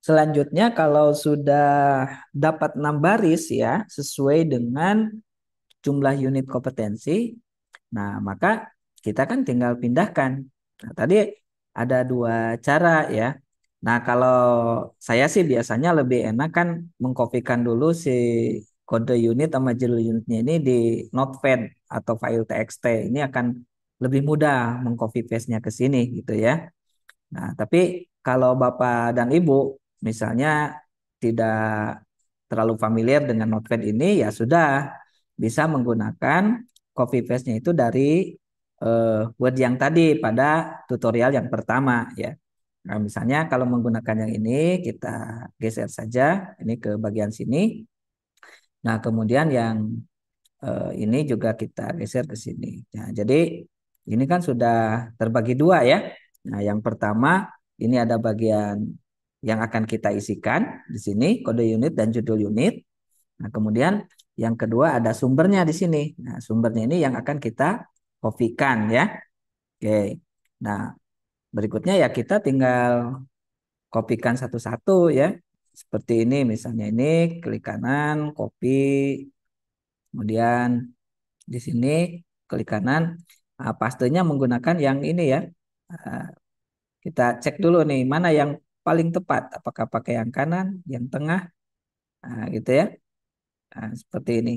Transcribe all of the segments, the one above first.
Selanjutnya kalau sudah dapat 6 baris ya sesuai dengan jumlah unit kompetensi, nah maka kita kan tinggal pindahkan. Nah, tadi ada dua cara ya. Nah kalau saya sih biasanya lebih enak kan mengkopikan dulu si kode unit sama judul unitnya ini di Notepad atau file TXT. Ini akan lebih mudah mengcopy paste-nya ke sini gitu ya. Nah, tapi kalau Bapak dan Ibu misalnya tidak terlalu familiar dengan Notepad ini, ya sudah bisa menggunakan copy paste-nya itu dari Word yang tadi pada tutorial yang pertama ya. Nah, misalnya kalau menggunakan yang ini, kita geser saja ini ke bagian sini. Nah, kemudian yang ini juga kita geser ke sini. Nah, jadi ini kan sudah terbagi dua ya. Nah, yang pertama ini ada bagian yang akan kita isikan di sini, kode unit dan judul unit. Nah, kemudian yang kedua ada sumbernya di sini. Nah, sumbernya ini yang akan kita kopikan ya. Oke. Nah, berikutnya ya kita tinggal kopikan satu-satu ya. Seperti ini misalnya ini klik kanan, copy, kemudian di sini klik kanan. Nah, pastenya menggunakan yang ini ya. Nah, kita cek dulu nih mana yang paling tepat. Apakah pakai yang kanan, yang tengah, nah, gitu ya. Nah, seperti ini.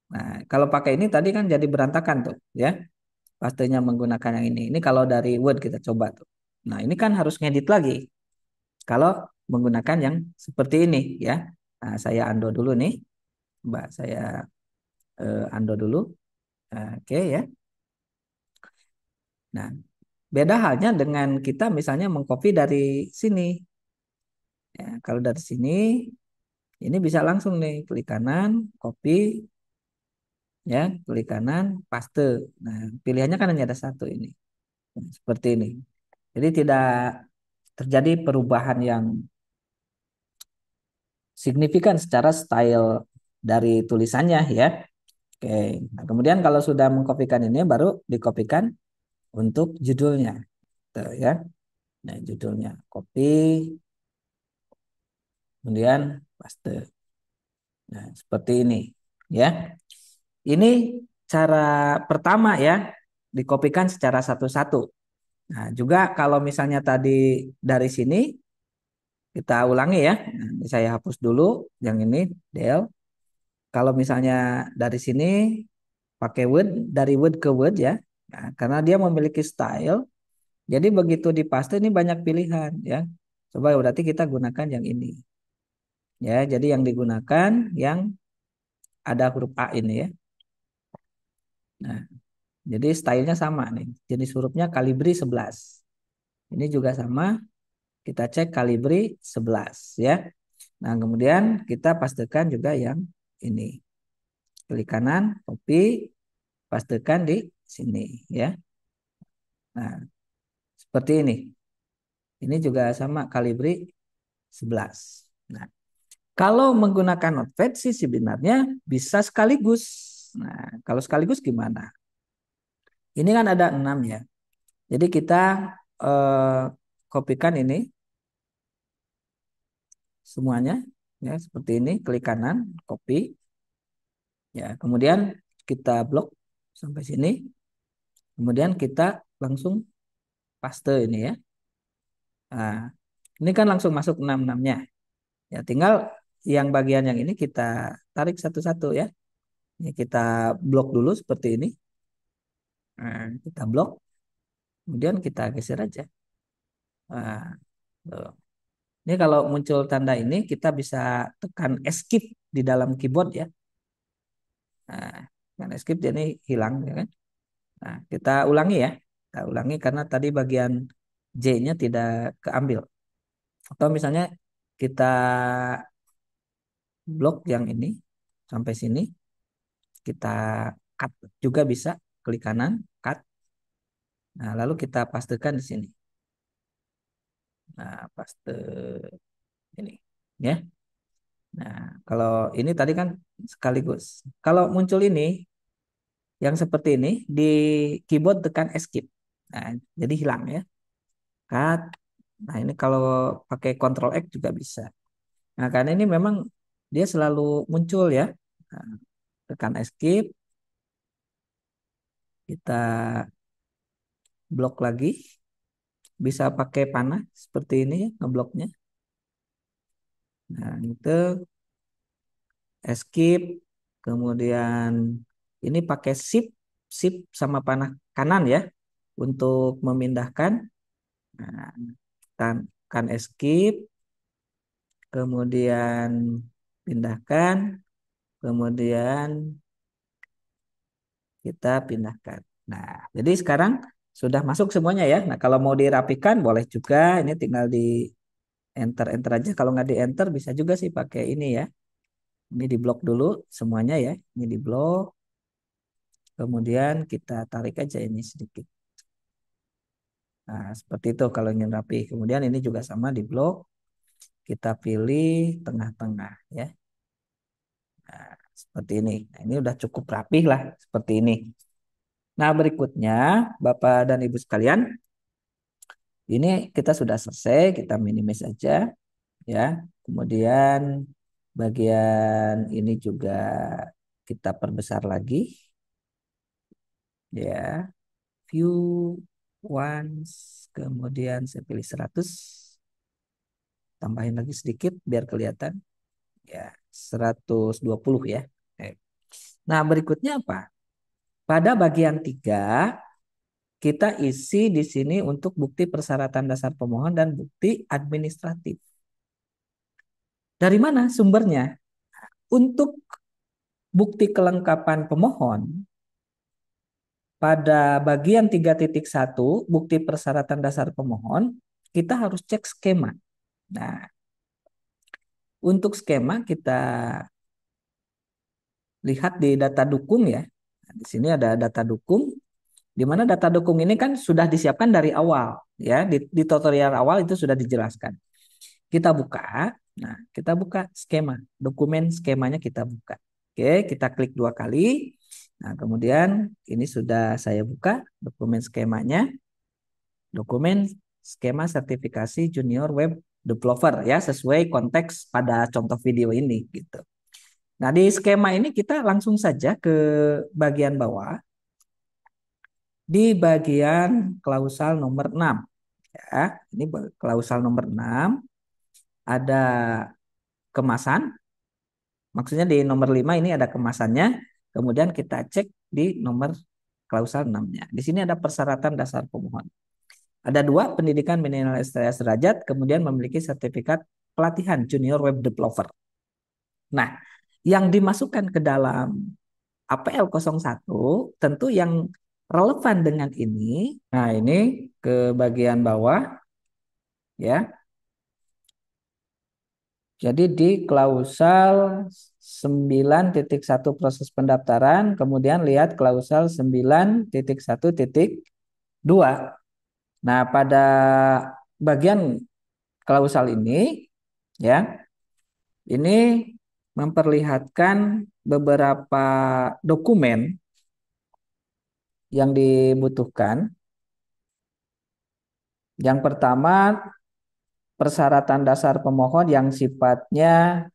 Nah, kalau pakai ini tadi kan jadi berantakan tuh ya. Pastenya menggunakan yang ini. Ini kalau dari Word kita coba tuh. Nah, ini kan harus ngedit lagi. Kalau menggunakan yang seperti ini ya. Nah, saya undo dulu nih. Coba saya undo dulu. Oke ya. Nah, beda halnya dengan kita misalnya mengcopy dari sini. Ya, kalau dari sini, ini bisa langsung nih klik kanan, copy, ya, klik kanan, paste. Nah, pilihannya kan hanya ada satu ini. Nah, seperti ini. Jadi tidak terjadi perubahan yang signifikan secara style dari tulisannya ya. Oke. Nah, kemudian kalau sudah mengkopikan ini baru dikopikan untuk judulnya. Tuh, ya. Nah, judulnya copy, kemudian paste. Nah, seperti ini ya. Ini cara pertama ya, dikopikan secara satu-satu. Nah, juga kalau misalnya tadi dari sini kita ulangi ya. Nah, saya hapus dulu yang ini del. Kalau misalnya dari sini pakai Word dari Word ke Word ya. Nah, karena dia memiliki style, jadi begitu dipaste ini banyak pilihan ya. Coba berarti kita gunakan yang ini. Ya, jadi yang digunakan yang ada huruf A ini ya. Nah, jadi stylenya sama nih. Jenis hurufnya Calibri 11. Ini juga sama. Kita cek Calibri 11 ya. Nah, kemudian kita pastekan juga yang ini. Klik kanan, copy, pastekan di sini ya. Nah, seperti ini. Ini juga sama Calibri 11. Nah, kalau menggunakan Notepad sih sebenarnya bisa sekaligus. Nah, kalau sekaligus gimana? Ini kan ada 6 ya. Jadi kita eh, kopikan ini semuanya ya seperti ini, klik kanan, copy ya. Kemudian kita blok sampai sini. Kemudian kita langsung paste ini ya. Nah, ini kan langsung masuk 6-6-nya. Ya, tinggal yang bagian yang ini kita tarik satu-satu ya. Ini kita blok dulu seperti ini. Nah, kita blok, kemudian kita geser aja. Nah, tuh. Ini kalau muncul tanda ini kita bisa tekan escape di dalam keyboard ya. Nah, kan escape jadi hilang ya kan. Nah, kita ulangi ya. Kita ulangi karena tadi bagian J-nya tidak keambil. Atau misalnya kita blok yang ini sampai sini, kita cut juga bisa, klik kanan, cut. Nah, lalu kita pastekan di sini. Nah, paste ini ya. Nah, kalau ini tadi kan sekaligus. Kalau muncul ini yang seperti ini di keyboard tekan escape. Nah, jadi hilang ya. cut. Nah, ini kalau pakai Ctrl X juga bisa. Nah, karena ini memang dia selalu muncul ya. Nah, tekan escape, kita blok lagi. Bisa pakai panah seperti ini ya, ngebloknya. Nah, itu escape, kemudian ini pakai shift, shift sama panah kanan ya untuk memindahkan. Nah, tekan escape, kemudian pindahkan, kemudian kita pindahkan. Nah, jadi sekarang sudah masuk semuanya ya. Nah, kalau mau dirapikan boleh juga, ini tinggal di enter aja. Kalau nggak di enter bisa juga sih pakai ini ya. Ini di blok dulu semuanya ya. Ini di blok. Kemudian kita tarik aja ini sedikit. Nah, seperti itu kalau ingin rapi. Kemudian ini juga sama di blok. Kita pilih tengah-tengah ya. Nah, seperti ini. Nah, ini udah cukup rapih lah seperti ini. Nah, berikutnya Bapak dan Ibu sekalian, ini kita sudah selesai, kita minimize aja ya. Kemudian bagian ini juga kita perbesar lagi ya. View once, kemudian saya pilih 100, tambahin lagi sedikit biar kelihatan ya, 120 ya. Oke. Nah, berikutnya apa? Pada bagian 3 kita isi di sini untuk bukti persyaratan dasar pemohon dan bukti administratif. Dari mana sumbernya? Untuk bukti kelengkapan pemohon, pada bagian 3.1 bukti persyaratan dasar pemohon, kita harus cek skema. Nah, untuk skema kita lihat di data dukung ya. Nah, di sini ada data dukung, di mana data dukung ini kan sudah disiapkan dari awal ya. Di tutorial awal itu sudah dijelaskan. Kita buka. Nah, kita buka skema. Dokumen skemanya kita buka. Oke, kita klik 2 kali. Nah, kemudian ini sudah saya buka dokumen skemanya. Dokumen skema sertifikasi junior web developer ya, sesuai konteks pada contoh video ini gitu. Nah, di skema ini kita langsung saja ke bagian bawah. Di bagian klausal nomor 6 ya. Ini klausal nomor 6 ada kemasan. Maksudnya di nomor 5 ini ada kemasannya. Kemudian kita cek di nomor klausal 6-nya. Di sini ada persyaratan dasar pemohon. Ada 2, pendidikan minimal STS derajat, kemudian memiliki sertifikat pelatihan junior web developer. Nah, yang dimasukkan ke dalam APL 01 tentu yang relevan dengan ini. Nah, ini ke bagian bawah ya. Jadi di klausal 9.1 proses pendaftaran, kemudian lihat klausal 9.1.2. Nah, pada bagian klausal ini ya, ini memperlihatkan beberapa dokumen yang dibutuhkan. Yang pertama, persyaratan dasar pemohon yang sifatnya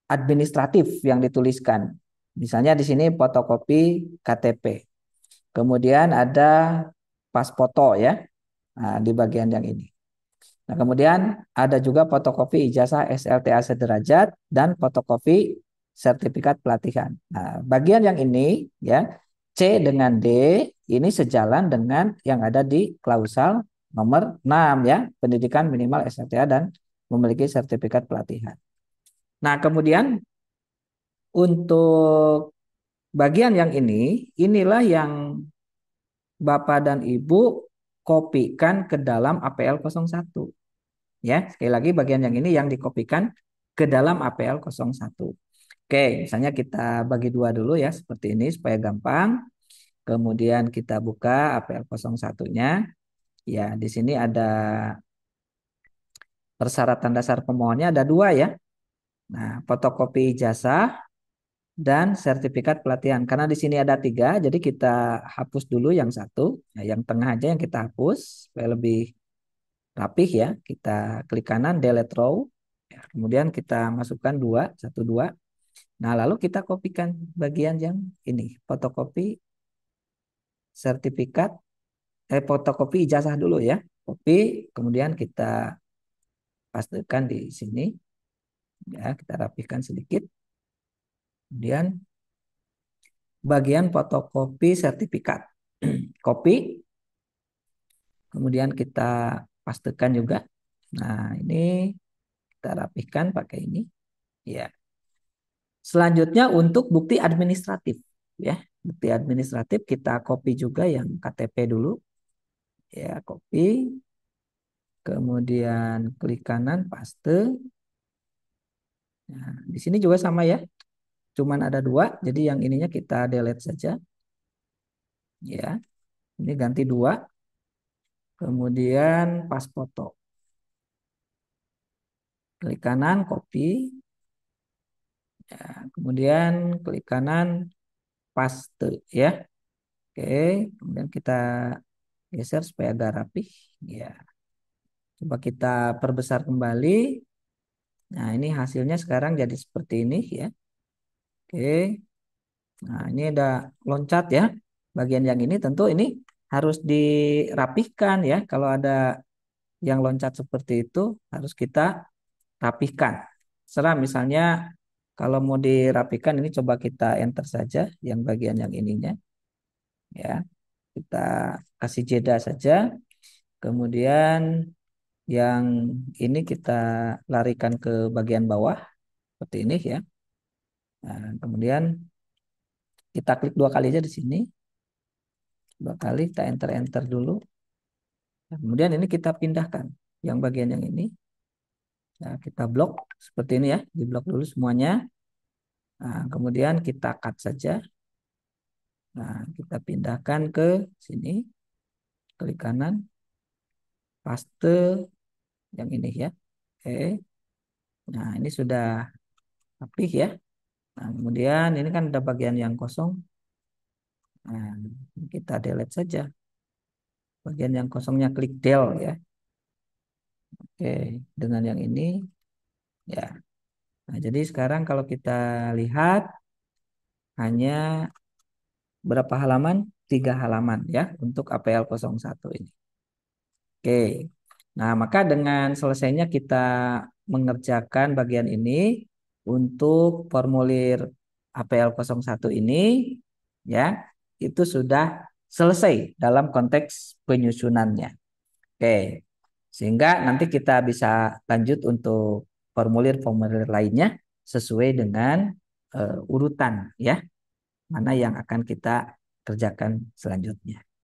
administratif yang dituliskan. Misalnya di sini fotokopi KTP. Kemudian ada pas foto ya. Nah, di bagian yang ini. Nah, kemudian ada juga fotokopi ijazah SLTA sederajat dan fotokopi sertifikat pelatihan. Nah, bagian yang ini ya, C dengan D ini sejalan dengan yang ada di klausal nomor 6 ya, pendidikan minimal SLTA dan memiliki sertifikat pelatihan. Nah, kemudian untuk bagian yang ini, inilah yang Bapak dan Ibu kopikan ke dalam APL 01. Ya, sekali lagi bagian yang ini yang dikopikan ke dalam APL 01. Oke, misalnya kita bagi 2 dulu ya, seperti ini supaya gampang. Kemudian kita buka APL 01-nya. Ya, di sini ada persyaratan dasar pemohonnya ada 2 ya. Nah, fotokopi ijazah dan sertifikat pelatihan. Karena di sini ada 3, jadi kita hapus dulu yang satu, ya, yang tengah aja yang kita hapus supaya lebih rapih ya. Kita klik kanan delete row, ya, kemudian kita masukkan 2, 1, 2. Nah, lalu kita kopikan bagian yang ini, fotokopi sertifikat, fotokopi ijazah dulu ya. Kopi, kemudian kita pastekan di sini, ya, kita rapihkan sedikit. Kemudian bagian fotokopi sertifikat. Kopi, kemudian kita pastekan juga. Nah, ini kita rapihkan pakai ini. Ya. Selanjutnya untuk bukti administratif, ya. Bukti administratif kita copy juga yang KTP dulu. Ya, copy. Kemudian klik kanan paste. Nah, di sini juga sama ya. Cuman ada 2, jadi yang ininya kita delete saja. Ya, ini ganti 2. Kemudian pas foto. Klik kanan, copy. Ya, kemudian klik kanan, paste ya. Oke, kemudian kita geser supaya agak rapih. Ya, coba kita perbesar kembali. Nah, ini hasilnya sekarang jadi seperti ini ya. Oke, nah ini ada loncat ya. Bagian yang ini tentu ini harus dirapihkan ya. Kalau ada yang loncat seperti itu harus kita rapihkan. Serah misalnya kalau mau dirapikan ini coba kita enter saja yang bagian yang ininya ya. Kita kasih jeda saja. Kemudian yang ini kita larikan ke bagian bawah seperti ini ya. Nah, kemudian kita klik 2 kali aja di sini. 2 kali kita enter dulu. Nah, kemudian ini kita pindahkan yang bagian yang ini. Nah, kita blok seperti ini ya, di blok dulu semuanya. Nah, kemudian kita cut saja. Nah, kita pindahkan ke sini, klik kanan, paste yang ini ya. Oke. Nah, ini sudah rapih ya. Nah, kemudian ini kan ada bagian yang kosong. Nah, kita delete saja. Bagian yang kosongnya klik del ya. Oke, dengan yang ini ya. Nah, jadi sekarang kalau kita lihat hanya berapa halaman? 3 halaman ya untuk APL 01 ini. Oke. Nah, maka dengan selesainya kita mengerjakan bagian ini untuk formulir APL 01 ini ya, itu sudah selesai dalam konteks penyusunannya. Oke. Sehingga nanti kita bisa lanjut untuk formulir-formulir lainnya sesuai dengan urutan ya, mana yang akan kita kerjakan selanjutnya.